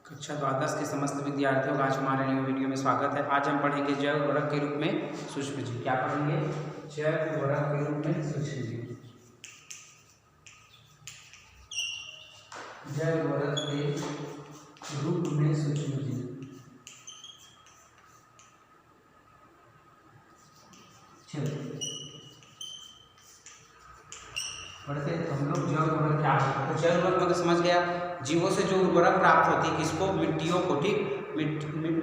कक्षा द्वादश के समस्त विद्यार्थियों का आज हमारे नए वीडियो में स्वागत है। आज हम पढ़ेंगे जैव उर्वरक के रूप में सूक्ष्म जीव। क्या पढ़ेंगे? जैव उर्वरक के रूप में सूक्ष्म जीव। जैव उर्वरक के रूप में सूक्ष्म जीव। चलिए पढ़ते हैं। तो हम लोग जैव उर्वरक क्या होता है? तो जैव उर्वरक मतलब समझ गया, जीवों से जो उर्वरक प्राप्त होती है, किसको? मिट्टियों को। ठीक,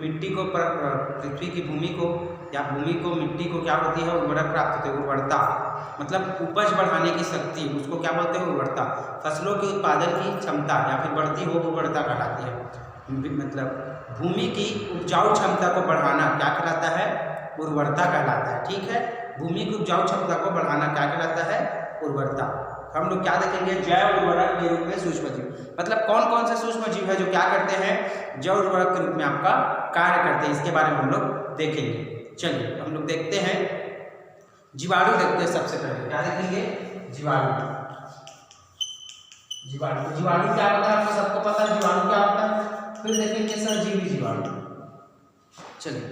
मिट्टी को, पृथ्वी की भूमि को या भूमि को, मिट्टी को क्या होती है? उर्वरक प्राप्त होती है। उर्वरता मतलब उपज बढ़ाने की शक्ति, उसको क्या बोलते हैं? उर्वरता। फसलों के उत्पादन की क्षमता या फिर बढ़ती हो उर्वरता कहलाती है। मतलब भूमि की उपजाऊ क्षमता को बढ़ाना क्या कहलाता है? उर्वरता कहलाता है। ठीक है, भूमि की उपजाऊ क्षमता को बढ़ाना क्या कहलाता है? उर्वरता। हम लोग क्या देखेंगे? जैव उर्वरक के रूप में सूक्ष्म जीव। मतलब कौन कौन से सूक्ष्म जीव है जो क्या करते हैं? जैव उर्वरक के रूप में आपका कार्य करते हैं। इसके बारे में हम लोग देखेंगे। चलिए हम लोग देखते हैं, जीवाणु देखते हैं। सबसे पहले क्या देखेंगे? जीवाणु। जीवाणु क्या होता है? आपको सबको पता है जीवाणु क्या होता है। फिर देखेंगे सहजीवी जीवाणु। चलिए,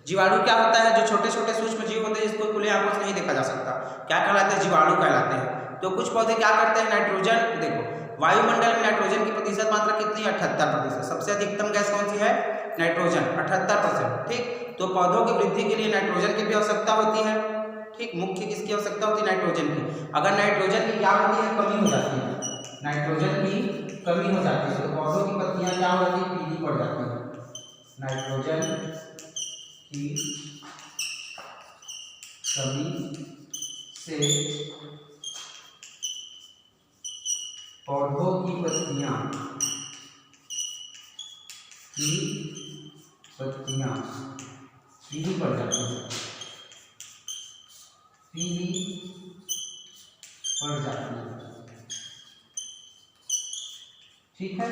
जीवाणु क्या होता है? जो छोटे छोटे सूक्ष्म जीव होते हैं जिसको खुले आंखों से नहीं देखा जा सकता, क्या कहलाते हैं? जीवाणु कहलाते हैं। तो कुछ पौधे क्या करते हैं? नाइट्रोजन, देखो वायुमंडल में नाइट्रोजन की प्रतिशत मात्रा कितनी है? 78%। सबसे अधिकतम गैस कौन सी है? नाइट्रोजन, 78%। ठीक, तो पौधों की वृद्धि के लिए नाइट्रोजन की भी आवश्यकता होती है। ठीक, मुख्य किसकी आवश्यकता होती है? नाइट्रोजन की। अगर नाइट्रोजन की क्या होती है? कमी हो जाती है। नाइट्रोजन की कमी हो जाती है तो पौधों की पत्तियां क्या होती है? पीली पड़ जाती है। नाइट्रोजन की कमी से पौधों की पत्तियां पीली पड़ जाती है। पीली पड़ जाती है। ठीक है,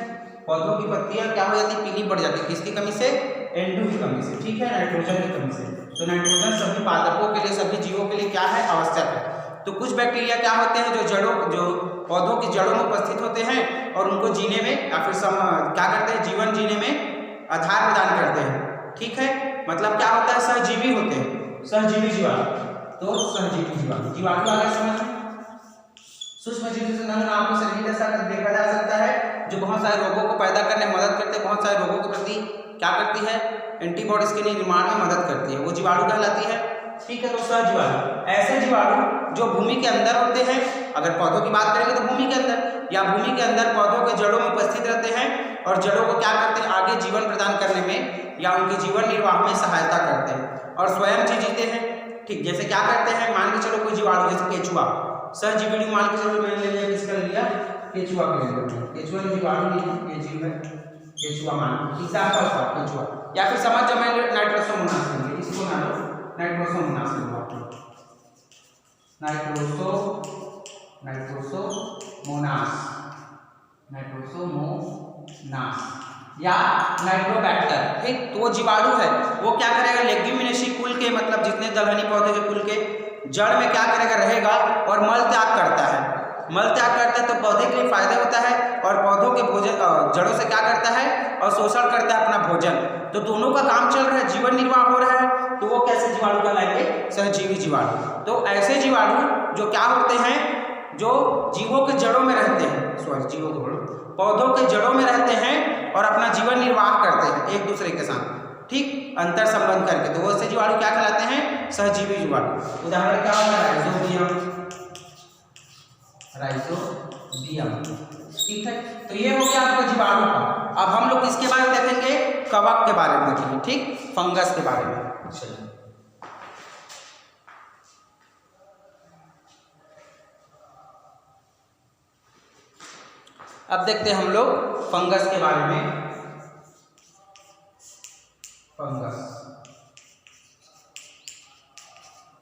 पौधों की पत्तियां क्या हो जाती है? पीली पड़ जाती है। किसकी कमी से? N2 की कमी से। ठीक है, नाइट्रोजन की कमी से। तो नाइट्रोजन सभी पादपों के लिए, सभी जीवों के लिए क्या है? आवश्यक है। तो कुछ बैक्टीरिया क्या होते हैं जो पौधों की जड़ों में उपस्थित होते हैं और उनको जीने में या फिर क्या करते हैं? जीवन जीने में आधार प्रदान करते हैं। ठीक है, मतलब क्या होता है? सहजीवी होते हैं। सहजीवी जीवाणु। तो सहजीवी जीवाणु आगे समझ में। सूक्ष्म जीव से आपको शरीर ऐसा देखा जा सकता है जो बहुत सारे रोगों को पैदा करने में मदद करते हैं। बहुत सारे रोगों के प्रति क्या करती है? एंटीबॉडीज के निर्माण में मदद करती है। वो जीवाणु कहलाती है। ठीक है, तो सहजीवाणु ऐसे जीवाणु जो भूमि के अंदर होते हैं। अगर पौधों की बात करेंगे तो भूमि के अंदर या भूमि के अंदर पौधों के जड़ों में उपस्थित रहते हैं और जड़ों को क्या करते हैं? आगे जीवन प्रदान करने में या उनके जीवन निर्वाह में सहायता करते हैं और स्वयं जीते हैं। ठीक, जैसे क्या करते हैं? मान के चलो कोई जीवाणु जैसे केचुआ, सहजीवी मान के चलो मैंने ले लिया, किसका ले लिया? केचुआ का ले लिया। केचुआ जीवाणु नहीं, ये जीव है केचुआ। मान एग्जांपल का केचुआ। या फिर समझ जाओ मैं नाइट्रोसोमोनास लेंगे, इसको ना लो, नाइट्रोसोमोनास लो। नाइट्रोसोमोनास या नाइट्रोबैक्टर। ठीक, तो वो जीवाणु है, वो क्या करेगा? लेग्यूमिनेसी कुल के, मतलब जितने दलहनी पौधे के कुल के जड़ में क्या करेगा? रहेगा और मल त्याग करता है। मल त्याग करता है तो पौधे के लिए फायदा होता है और पौधों के भोजन जड़ों से क्या करता है? और शोषण करता है अपना भोजन। तो दोनों का काम चल रहा है, जीवन निर्वाह हो रहा है। तो वो कैसे जीवाणु कहलाएंगे? सहजीवी जीवाणु। तो ऐसे जीवाणु जो क्या होते हैं? जो जीवों के जड़ों में रहते हैं, जीवों के पौधों के जड़ों में रहते हैं और अपना जीवन निर्वाह करते हैं एक दूसरे के साथ। ठीक, अंतर संबंध करके। तो वो ऐसे जीवाणु क्या कहलाते हैं? सहजीवी जीवाणु। उदाहरण क्या होगा? राइजोबियम। ठीक है, तो ये हो गया आपका जीवाणु का। अब हम लोग किसके बारे में देखेंगे? कवक के बारे में देखेंगे। ठीक, फंगस के बारे में। चलिए अब देखते हैं हम लोग फंगस के बारे में। फंगस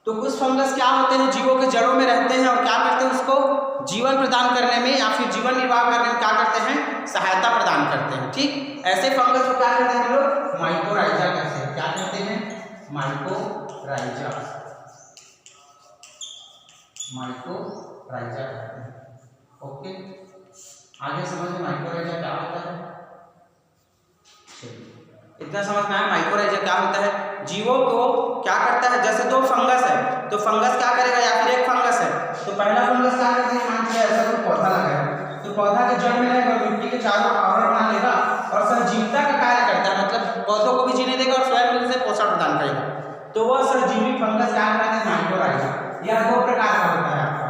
तो कुछ फंगस क्या होते हैं? जीवों के जड़ों में रहते हैं और क्या करते हैं? उसको जीवन प्रदान करने में या फिर जीवन निर्वाह करने में क्या करते हैं? सहायता प्रदान करते हैं। ठीक, ऐसे फंगस को क्या कहते हैं हम लोग? माइकोराइजा कहते हैं। क्या कहते हैं? माइकोराइजा। माइकोराइजा कहते हैं। ओके, आगे समझ में माइकोराइजा क्या होता है। इतना समझ में आया। माइकोराइजा क्या होता है, जीवों को क्या करता है, जैसे दो फंगस है तो फंगस क्या करेगा, या फिर एक फंगस है तो पहला फंगस क्या करते हैं, मान लीजिए ऐसा कोई पौधा लगाया तो पौधा के जड़ में रहेगा, मिट्टी के चारों आवरण बना लेगा और सजीवता का कार्य करता है, मतलब पौधों को भी जीने देगा और स्वयं उनसे पोषण प्रदान करेगा, तो वह सजीवी फंगस क्या कहलाता है, माइकोराइजा। यह दो प्रकार का होता है आपका,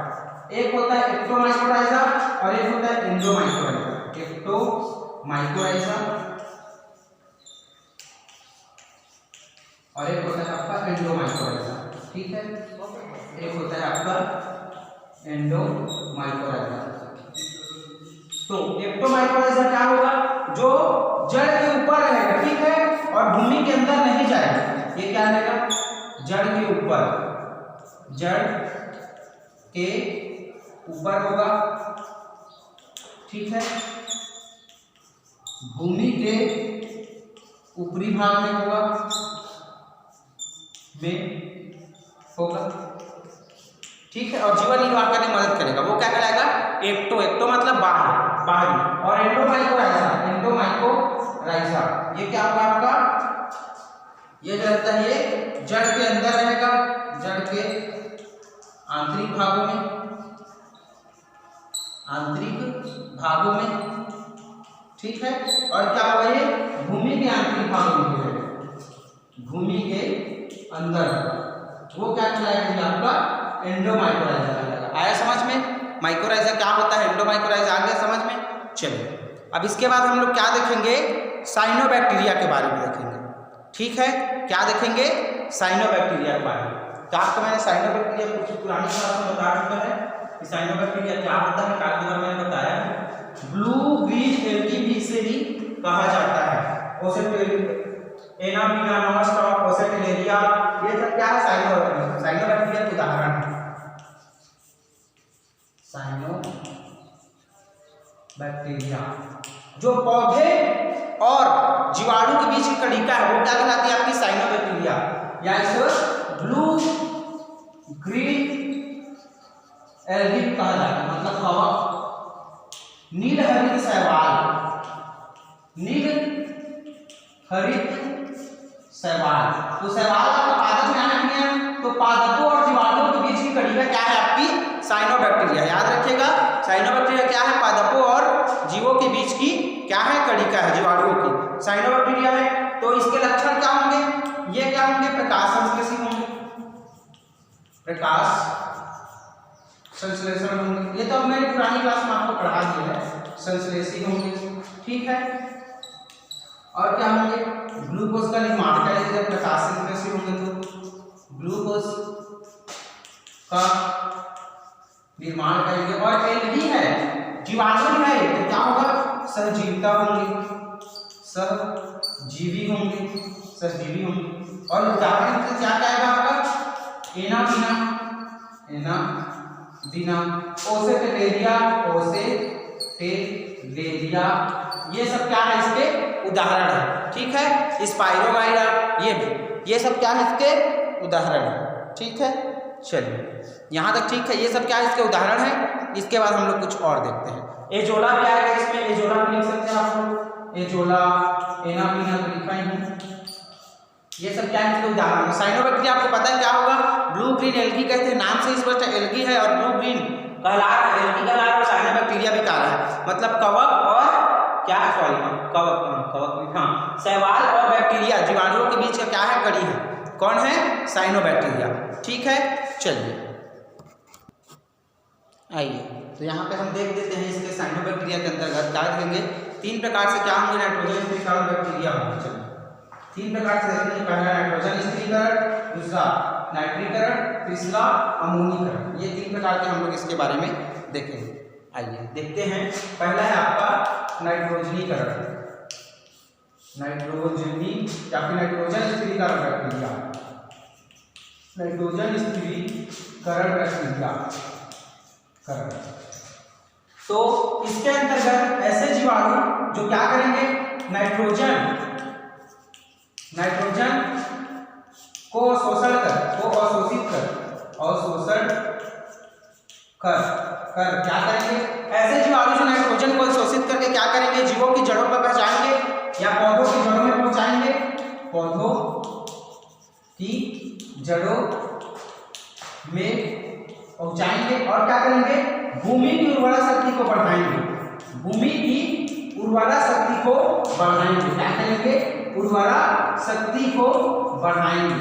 एक होता है एक्टोमाइकोराइजा और एक होता है एंडोमाइकोराइजा। एक्टोमाइकोराइजा और एक होता है आपका एंडोमाइकोराइजा, ठीक है। एक होता है आपका एंडोमाइकोराइजा। तो एक्टोमाइकोराइजा क्या होगा, जो जड़ के ऊपर रहेगा, ठीक है, और भूमि के अंदर नहीं जाएगा। ये क्या रहेगा, जड़ के ऊपर, जड़ के ऊपर होगा, ठीक है, भूमि के ऊपरी भाग में होगा, ठीक है, और जीवन निर्वाह करने में मदद करेगा, वो क्या कहलाएगा, एक्टो। एक्टो मतलब बाहरी। और एंडोमाइकोराइजा, एंडोमाइकोराइजा ये क्या होगा आपका, ये जो रहता है ये जड़ के अंदर रहेगा, जड़ के आंतरिक भागों में, ठीक है। और क्या होगा, ये भूमि के आंतरिक भागों में रहेगा, भूमि के अंदर, वो क्या कहलाएगा आपका एंडोमाइकोराइजा कहलाएगा। आया समझ में, माइकोराइजा क्या होता है, एंडोमाइकोराइजा आ गया समझ में। चलिए अब इसके बाद हम लोग क्या देखेंगे, साइनोबैक्टीरिया के बारे में देखेंगे, ठीक है। क्या देखेंगे, साइनोबैक्टीरिया के बारे में। तो आपको मैंने साइनोबैक्टीरिया कुछ पुरानी क्लास में बता चुका है कि साइनोबैक्टीरिया क्या होता है, काफी बार मैंने बताया। ब्लू ग्रीन एल्गी भी से भी कहा जाता है, एनाबीना, नॉनस्टॉप, ओसेटेलेरिया, ये सब क्या है, साइनोबैक्टीरिया के उदाहरण है। साइनोबैक्टीरिया जो पौधे और जीवाणु के बीच की कणिका है, वो क्या कहलाती है आपकी, साइनोबैक्टीरिया। या इसे ब्लू ग्रीन एल्गी कहा जाता है, मतलब कवक, नील हरित शैवाल, नील हरित शैवाल। तो शैवाल का पादप में आना नहीं है, तो पादपों और जीवाणुओं के बीच की कणिका क्या है आपकी, साइनोबैक्टीरिया। याद रखिएगा, साइनोबैक्टीरिया क्या है, पादपों और जीवों के बीच की क्या है, कणिका है, जीवाणुओं की साइनोबैक्टीरिया है। तो इसके लक्षण क्या होंगे, ये क्या होंगे, प्रकाश संश्लेषी होंगे, प्रकाश संश्लेषण होंगे। ये तो अब मैंने पुरानी क्लास में आपको पढ़ा दिया है, संश्लेषी होंगे, ठीक है। और क्या होंगे, ग्लूकोज का निर्माण करेंगे, जब प्रकाश संश्लेषी होंगे तो ग्लूकोज का निर्माण करेंगे। और एल्गी है, जीवाणु है, तो क्या होगा, सहजीविता होंगे, सहजीवी होंगे। और उदाहरण से क्या कहेगा आपका, एनाबीना, ओसेटेलेरिया, ये सब क्या है, इसके उदाहरण है, ठीक है। स्पाइरोगाइरा, ये सब क्या है, इसके उदाहरण है, ठीक है। चलिए यहाँ तक ठीक है, ये सब क्या है, इसके उदाहरण है। इसके बाद हम लोग कुछ और देखते हैं। एजोला क्या है, इसमें एजोला भी लिख सकते हैं आप लोग, एजोला, एनाबीना तो लिखा ही है। ये सब क्या है, इसके उदाहरण। साइनोबैक्टीरिया आपको पता है क्या होगा, ब्लू ग्रीन एल्गी कहते हैं, नाम से स्पष्ट है, एल्गी है और ब्लू ग्रीन कहला रहा है, एल्गी कहला रहा है और साइनोबैक्टीरिया भी कहला है, मतलब कवक और क्या है, सॉरी कवक, हाँ, शैवाल और बैक्टीरिया, जीवाणुओं के बीच का क्या है, कड़ी है, कौन है, साइनोबैक्टीरिया, ठीक है। चलिए आइए, तो यहाँ पे हम देख देते हैं इसके साइनोबैक्टीरिया के अंतर्गत क्या देखेंगे, 3 प्रकार से क्या होंगे, नाइट्रोजन स्थिरीकरण बैक्टीरिया होंगे। चलिए 3 प्रकार से देखेंगे, पहला नाइट्रोजन स्थिरीकरण, दूसरा नाइट्रीकरण, तीसरा अमोनीकरण। ये 3 प्रकार के हम लोग इसके बारे में देखेंगे। आइए देखते हैं, पहला है आपका नाइट्रोजनीकरण, या फिर नाइट्रोजन स्थिरीकरण बैक्टीरिया, नाइट्रोजन स्थिरीकरण बैक्टीरिया। तो इसके अंतर्गत ऐसे जीवाणु जो क्या करेंगे, नाइट्रोजन को अवशोषित कर क्या करेंगे, ऐसे जीवाणु जो नाइट्रोजन को अवशोषित करके क्या करेंगे, जीवों की जड़ों पर पहुंचाएंगे या पौधों की जड़ों में पहुंचाएंगे जड़ों में पहुंचाएंगे और क्या करेंगे, भूमि की उर्वरा शक्ति को बढ़ाएंगे, भूमि की उर्वरा शक्ति को बढ़ाएंगे। क्या करेंगे, उर्वरा शक्ति को बढ़ाएंगे,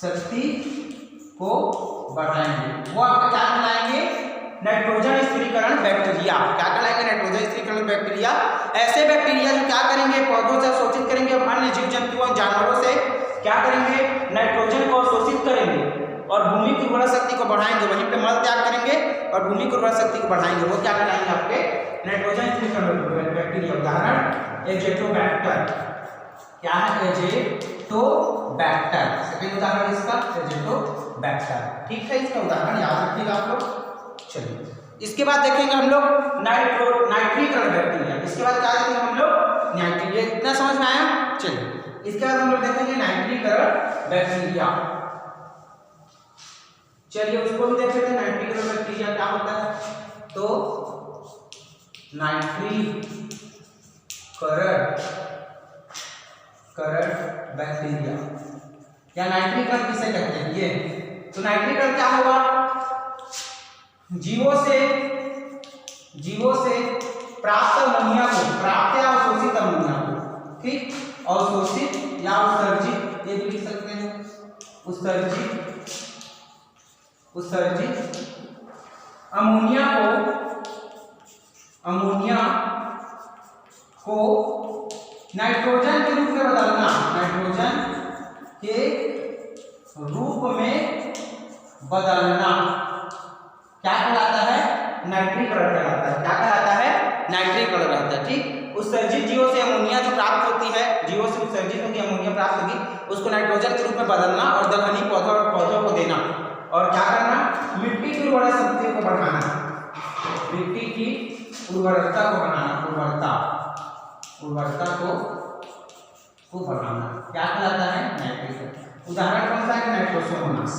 शक्ति को बढ़ाएंगे। वो आपका क्या कहलाएंगे, नाइट्रोजन स्थिरीकरण बैक्टीरिया। क्या कहलाएंगे, नाइट्रोजन स्थिरीकरण बैक्टीरिया। ऐसे बैक्टीरिया जो क्या करेंगे, पौधों से अवशोषित करेंगे, अन्य जीव जंतुओं जानवरों से क्या करेंगे, नाइट्रोजन को अवशोषित करेंगे और भूमि की उर्वरा शक्ति को बढ़ाएंगे, वहीं पे मल त्याग करेंगे और भूमि की उर्वरा शक्ति को बढ़ाएंगे। वो क्या कहलाएंगे, आपके नाइट्रोजन स्थिरीकरण बैक्टीरिया। उदाहरण एजेटोबैक्टर। क्या है, एजेटोबैक्टर। सेकंड उदाहरण इसका एजेटोबैक्टर। ठीक है, इसका उदाहरण याद रखिएगा आप लोग। चलिए इसके बाद देखेंगे हम लोग नाइट्रीकरण बैक्टीरिया। इसके बाद क्या देखेंगे हम लोग, नाइट्रीकरण। इतना समझ में आया। चलिए इसके बाद हम लोग देखेंगे नाइट्रीकरण बैक्टीरिया। चलिए उसको भी देख लेते हैं, नाइट्रीकरण बैक्टीरिया क्या होता है। तो नाइट्रीकरण बैक्टीरिया या नाइट्रीकरण किसे कहते हैं, ये तो नाइट्रीकरण क्या होगा, जीवों से प्राप्त अमोनिया को, प्राप्त या अवशोषित अमोनिया को, ठीक, अवशोषित या उत्सर्जित, ये भी लिख सकते हैं, उत्सर्जित अमोनिया को नाइट्रोजन के रूप में बदलना, नाइट्रोजन के रूप में बदलना क्या कहलाता है, नाइट्रीकरण कहलाता है। क्या कहलाता है, नाइट्रीकरण कहलाता है। ठीक, उत्सर्जित जीवों से अमोनिया जो प्राप्त होती है, जीवों से उत्सर्जित होगी अमोनिया प्राप्त होगी, उसको नाइट्रोजन के रूप में बदलना और दलहनी पौधों को देना। और क्या करना, मिट्टी की उर्वरा शक्ति को बढ़ाना, मिट्टी की उर्वरता को बढ़ाना, उर्वरता को बढ़ाना क्या कहलाता है, नाइट्रीकरण। उदाहरण कौन सा है, नाइट्रोसोमोनास।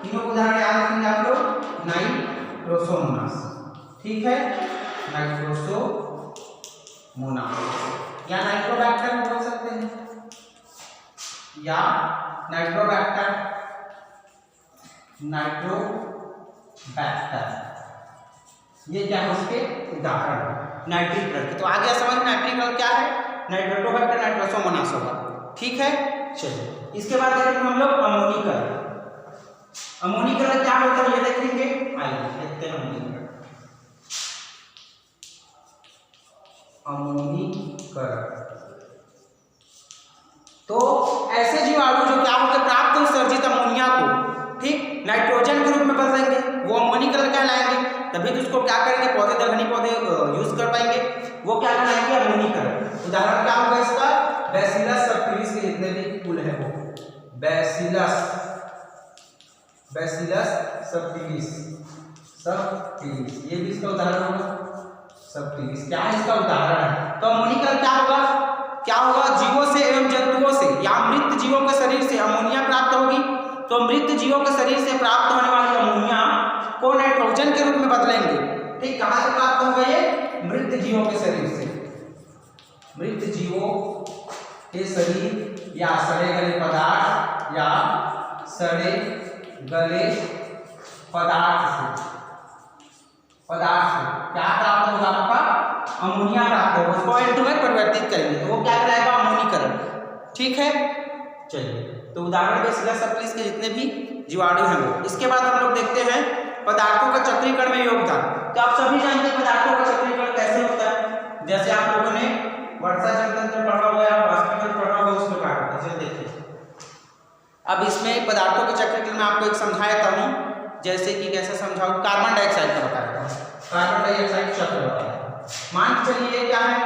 तीनों उदाहरण याद रखेंगे आप लोग, नाइट्रोसोमोनास। ठीक है, नाइट्रोसोमोनास या नाइट्रोबैक्टर बोल सकते हैं, या नाइट्रोबैक्टर, ये क्या है उसके उदाहरण नाइट्रीकरण के। तो आ गया समझ, नाइट्रीकरण क्या है, नाइट्रोबैक्टर नाइट्रोसोमोनास होगा। ठीक है, चलिए इसके बाद देखेंगे हम लोग अमोनीकरण। अमोनीकरण क्या होता है ये देखेंगे, आइए देखते हैं अमोनीकरण। तो ऐसे जीवाणु जो क्या होते हैं, प्राप्त उत्सर्जित अमोनिया को, ठीक, नाइट्रोजन के रूप में बदलेंगे, वो अमोनीकरण कहलाएंगे। तभी तो उसको क्या करेंगे, पौधे दलहनी पौधे यूज कर पाएंगे, वो क्या कहलाएंगे, अमोनीकरण। उदाहरण क्या होगा इसका, बैसिलस सबटिलिस के जितने भी फूल है वो, बैसिलस सबटिलिस, ये भी इसका उदाहरण होगा, सबटिलिस क्या है इसका उदाहरण है। तो अमोनीकरण क्या होगा, जीवों से एवं जंतुओं से या मृत जीवों के शरीर से अमोनिया प्राप्त होगी। तो मृत जीवों के शरीर से प्राप्त होने वाली अमोनिया को नाइट्रोजन के रूप में बदलेंगे। ठीक, कहां से प्राप्त होगा ये, मृत जीवों के शरीर से, मृत जीवों के शरीर या सड़े गले पदार्थ, या सड़े गले पदार्थ से क्या प्राप्त होगा, आपका अमोनिया प्राप्त होगा, उसको N2 में परिवर्तित करेंगे तो वो क्या कहलाएगा, अमोनीकरण। ठीक है, चलिए तो उदाहरण बैसिलस सबटिलिस के जितने भी जीवाणु हैं वो। इसके बाद हम लोग देखते हैं पदार्थों का चक्रीकरण में योगदान। तो आप सभी जानते हैं पदार्थों का चक्रीकरण कैसे होता है, जैसे आप लोगों ने वर्षा जल तंत्र पढ़ा हुआ है, वाष्पीकरण पढ़ा हुआ है, उसमें क्या होता है देखिए। अब इसमें पदार्थों के चक्रीकरण में आपको एक समझाया था हूँ, जैसे कि कैसे समझाऊं, कार्बन डाइऑक्साइड का बताया था, कार्बन डाइऑक्साइड चक्र बताया। मान के चलिए क्या है,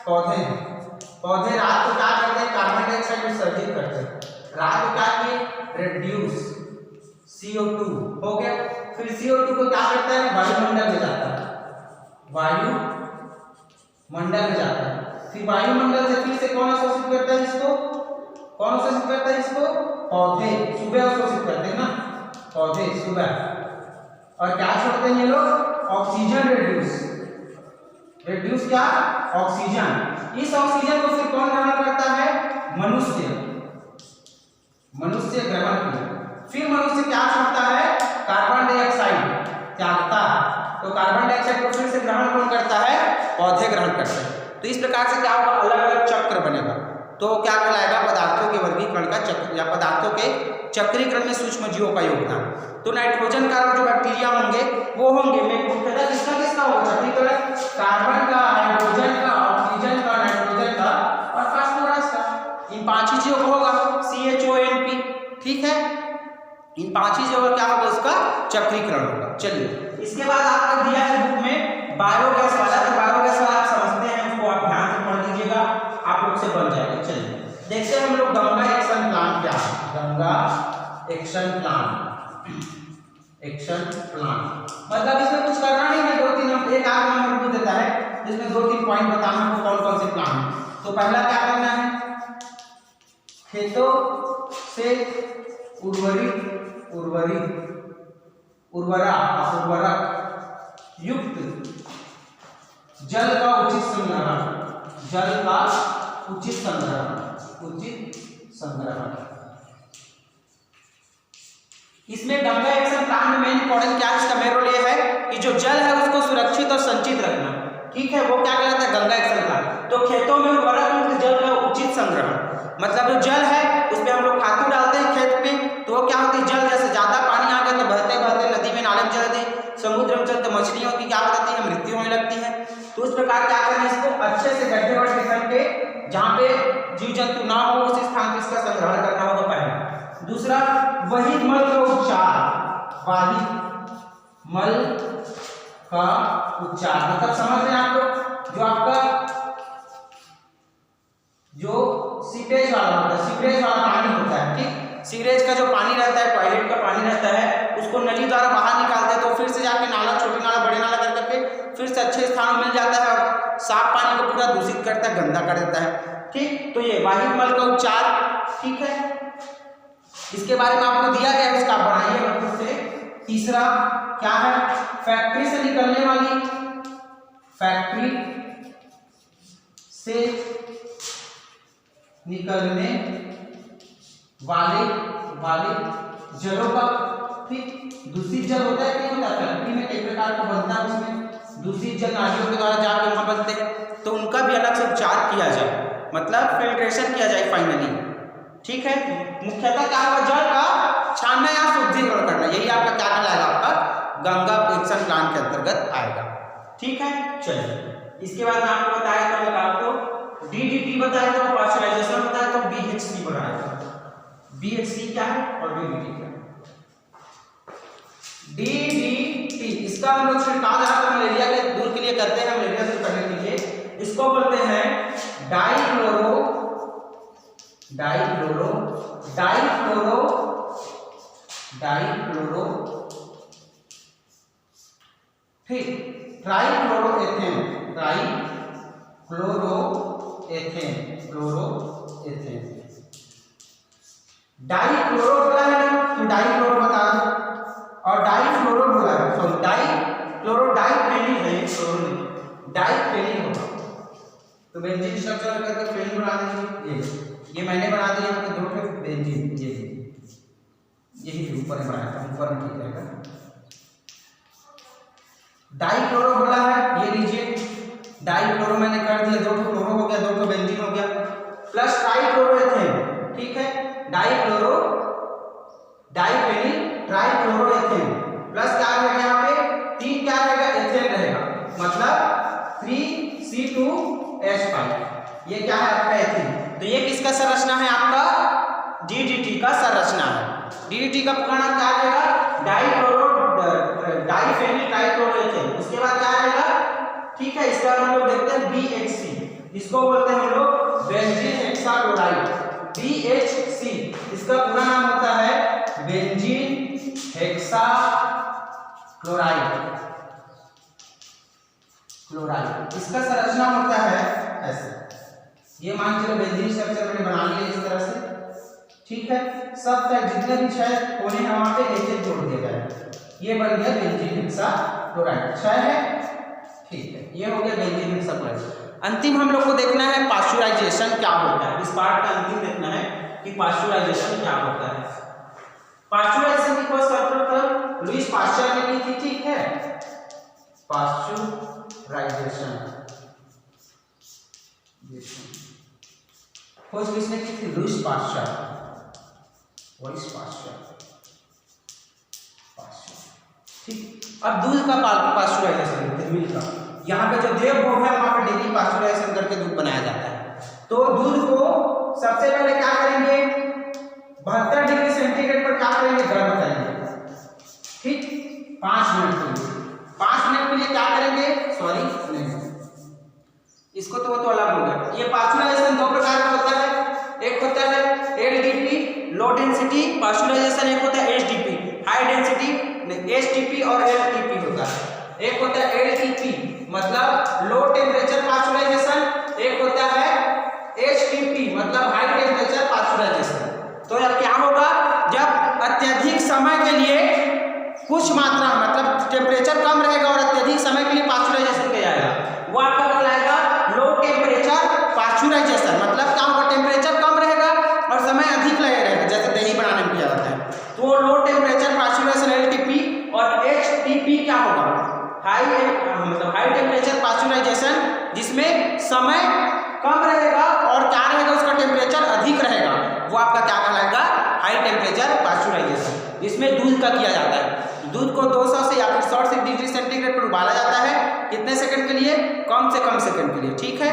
पौधे रात को क्या करते हैं, कार्बन डाइऑक्साइड विसर्जित करते हैं, रात को क्या किए, रिड्यूस CO2 हो गया, फिर CO2 को क्या करता है, वायुमंडल में जाता है, फिर वायुमंडल से फिर से कौन अवशोषित करता है इसको, पौधे सुबह अवशोषित करते हैं ना, पौधे सुबह, और क्या छोड़ते हैं ये लोग, ऑक्सीजन रिड्यूस क्या, ऑक्सीजन। इस ऑक्सीजन को फिर कौन ग्रहण करता है, मनुष्य, मनुष्य ग्रहण किया। फिर मनुष्य क्या छोड़ता है? कार्बन डाइऑक्साइड त्यागता है। तो कार्बन डाइऑक्साइड को फिर से ग्रहण कौन करता है? पौधे ग्रहण करते हैं। तो इस प्रकार से क्या होगा? अलग अलग चक्र बनेगा। तो क्या कहलाएगा? पदार्थों के वर्गीकरण का चक्र या पदार्थों के चक्रीकरण में सूक्ष्म जीवों का योगदान। तो नाइट्रोजन का जो बैक्टीरिया होंगे वो होंगे मुख्यतः किसका होगा? चक्रीकरण कार्बन का, हाइड्रोजन का, ऑक्सीजन का, नाइट्रोजन का और फास्फोरस का। इन पांच ही चीजों को होगा CHONP। ठीक है, इन पांच ही जगह क्या होगा? उसका चक्रीकरण होगा। चलिए, इसके बाद आपको दिया है बुक में बायोगैस वाला। तो बायोगैस वाला आप समझते हैं, उसको आप ध्यान से पढ़ लीजिएगा, आप लोग से बन जाएगा। चलिए देखते हैं हम लोग गंगा एक्शन प्लान क्या है। Ganga action plan, action plan मतलब इसमें कुछ करना नहीं है, 2-3 एक आध नंबर पूछ देता है, जिसमें 2-3 पॉइंट बताना है कौन कौन से प्लान है। तो पहला क्या करना है? खेतों से उर्वरक युक्त जल का उचित संग्रहण, जल का उचित संग्रहण। इसमें गंगा एक्शन प्लान में मेन इंपॉर्टेंट क्या है? इसका मेन रोल ये है कि जो जल है उसको सुरक्षित और संचित रखना। ठीक है, वो क्या कहलाता है? Ganga action plan. तो खेतों में उर्वरक युक्त जल का उचित संग्रहण मतलब जो जल है उसमें हम लोग खातू डालते हैं खेत में, तो वो क्या होती है? जल जैसे ज्यादा पानी आ गया तो बहते बहते नदी में, नाले में चलती, समुद्र में चलते मछलियों की क्या हो जाती है? मृत्यु होने लगती है। तो इस प्रकार क्या करना है? इसको अच्छे से गड्ढे वड्ढे करके जहाँ पे जीव जंतु ना हो उस स्थान पर इसका संग्रहण करना होगा पहला। दूसरा, वही मल का उपचार, वाहित मल का उपचार मतलब समझ रहे हैं आप लोग? जो आपका जो सीवरेज वाला होता है, सीवरेज वाला पानी होता है। ठीक, सीवरेज का जो पानी रहता है, टॉयलेट का पानी रहता है, उसको नली द्वारा बाहर निकालते हैं तो फिर से जाके नाला, छोटी नाला, बड़ी नाला कर करके फिर से अच्छे स्थान में मिल जाता है और साफ पानी को पूरा दूषित करता है, गंदा कर देता है। ठीक, तो ये वाहित मल का उपचार। ठीक है, इसके बारे में आपको दिया गया है, इसका बनाइए मतलब से। तीसरा क्या है? फैक्ट्री से निकलने वाली, फैक्ट्री से निकलने वाले जलों का, ठीक, दूषित जल होता है कि नहीं होता? फैक्ट्री में कई प्रकार का बनता है, उसमें दूषित जल नालियों के द्वारा जाकर वहां बनते हैं, तो उनका भी अलग से उपचार किया जाए, मतलब फिल्ट्रेशन किया जाए फाइनली। ठीक है, मुख्यतः क्या होगा? जल का छानना या शुद्धिकरण करना, यही आपका क्या कहलाएगा? आपका गंगा एक्शन प्लान के अंतर्गत आएगा। ठीक है, चलिए इसके बाद मैं आपको बताया था, मैं आपको DDT बताया था, पाश्चराइजेशन बताया था, BHC बताया था। BHC क्या है और DDT क्या है? DDT इसका हम लोग छिड़काव जहां मलेरिया के दूर के लिए करते हैं, मलेरिया दूर करने के लिए, इसको बोलते हैं डाइक्लोरो ठीक, ट्राइक्लोरोएथेन, डाइक्लोरो बोला है ना, तो डाइक्लोरो बता दो, और डाइफ्लोरो बोला है, सॉरी डाइक्लोरो, डाइफेनिल है, डाइफेनिल होगा। तो बेंजीन स्ट्रक्चर करके फेनिल बना देंगे। ये मैंने बना दिया यहाँ पे 2 ठो बेंजीन, यही ऊपर में बनाया था, ऊपर में ठीक रहेगा। डाइक्लोरो बोला है, ये लीजिए डाइक्लोरो मैंने कर दिया, 2 ठो क्लोरो हो गया, 2 ठो बेंजीन हो गया, प्लस ट्राइक्लोरोएथेन। ठीक है, डाइक्लोरो, डाइफेनिल, ट्राइक्लोरोएथेन, प्लस क्या रहेगा यहाँ पे? 3 क्या रहेगा? एथेन रहेगा, मतलब 3C2H5। ये क्या है आपका? एथेन। तो ये किसका संरचना है? आपका DDT का संरचना है। DDT का पूरा नाम क्या रहेगा? डाइफेनिल ट्राइक्लोरोएथेन। उसके बाद क्या रहेगा? ठीक है, इसका हम लोग देखते हैं BHC, इसको बोलते हैं हम लोग बेंजीन हेक्साक्लोराइड, BHC। इसका पूरा नाम होता है बेंजीन हेक्साक्लोराइड। इसका संरचना होता है ऐसे, ये मान चलो बेंजीन स्ट्रक्चर मैंने बना लिया इस तरह से। ठीक है, सब तक जितने भी 6 कोने हैं वहां पे HH जोड़ दिया जाए, ये बन गया बेंजीन हेक्साक्लोराइड। 6 है, ठीक है, ये हो गया बेंजीन हेक्साक्लोराइड। अंतिम हम लोग को देखना है पाश्चराइजेशन क्या होता है, इस पार्ट का अंतिम देखना है कि पाश्चराइजेशन क्या होता है। पाश्चराइजेशन की खोज सर्वप्रथम लुईस पाश्चर ने की थी, ठीक है। पाश्चराइजेशन खोज किसने की थी? Louis Pasteur. ठीक। अब दूध का पाश्चराइजेशन होता है, मिल्क का। यहाँ पे जो देवभोग है वहां पे डेली पाश्चराइजेशन करके दूध बनाया जाता है। तो दूध को सबसे पहले क्या करेंगे, 72 डिग्री सेंटीग्रेड पर क्या करेंगे, गर्म करेंगे, ठीक। 5 मिनट के लिए, 5 मिनट के लिए क्या करेंगे, सॉरी नहीं, इसको तो वो तो अलग हो गया। ये पाश्चराइजेशन दो प्रकार का होता है, एक होता है LDP लो डेंसिटी पाश्चराइजेशन, एक होता है HDP हाई डेंसिटी, HTP और LTP होता है। एक होता है LTP मतलब लो टेम्परेचर पाश्चराइजेशन, एक होता है HTP मतलब हाई टेम्परेचर पाश्चराइजेशन। तो अब क्या होगा, जब अत्यधिक समय के लिए कुछ मात्रा मतलब टेम्परेचर कम रहेगा और अत्यधिक समय के लिए पाश्चराइजेशन किया जाएगा, वो आपका कहलाएगा लो टेम्परेचर पाश्चराइजेशन। मतलब क्या होगा, टेम्परेचर कम रहेगा और समय अधिक लगेगा, जैसे दही बनाने में किया जाता है। तो लो टेम्परेचर पाश्चराइजेशन LTP और HTP क्या होगा, हाई टेम्परेचर पाश्चराइजेशन, जिसमें समय कम रहेगा और क्या रहेगा, उसका टेम्परेचर अधिक रहेगा, वो आपका क्या कहलाएगा, हाई टेम्परेचर पाश्चराइजेशन, जिसमें दूध का किया जाता है। दूध को 200 से या फिर 100 डिग्री सेंटीग्रेड पर उबाला जाता है, कितने सेकंड के लिए, कम से कम सेकंड के लिए, ठीक है।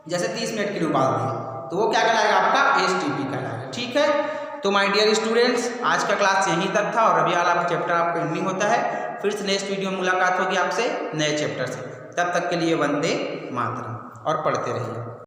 जैसे 30 मिनट के लिए उबाल दिए तो वो क्या कहलाएगा, आपका HTP कहलाएगा, ठीक है। तो माय डियर स्टूडेंट्स, आज का क्लास यहीं तक था और अभी वाला चैप्टर आपका एंडिंग होता है। फिर से नेक्स्ट वीडियो में मुलाकात होगी आपसे नए चैप्टर से। तब तक के लिए वंदे मातरम और पढ़ते रहिए।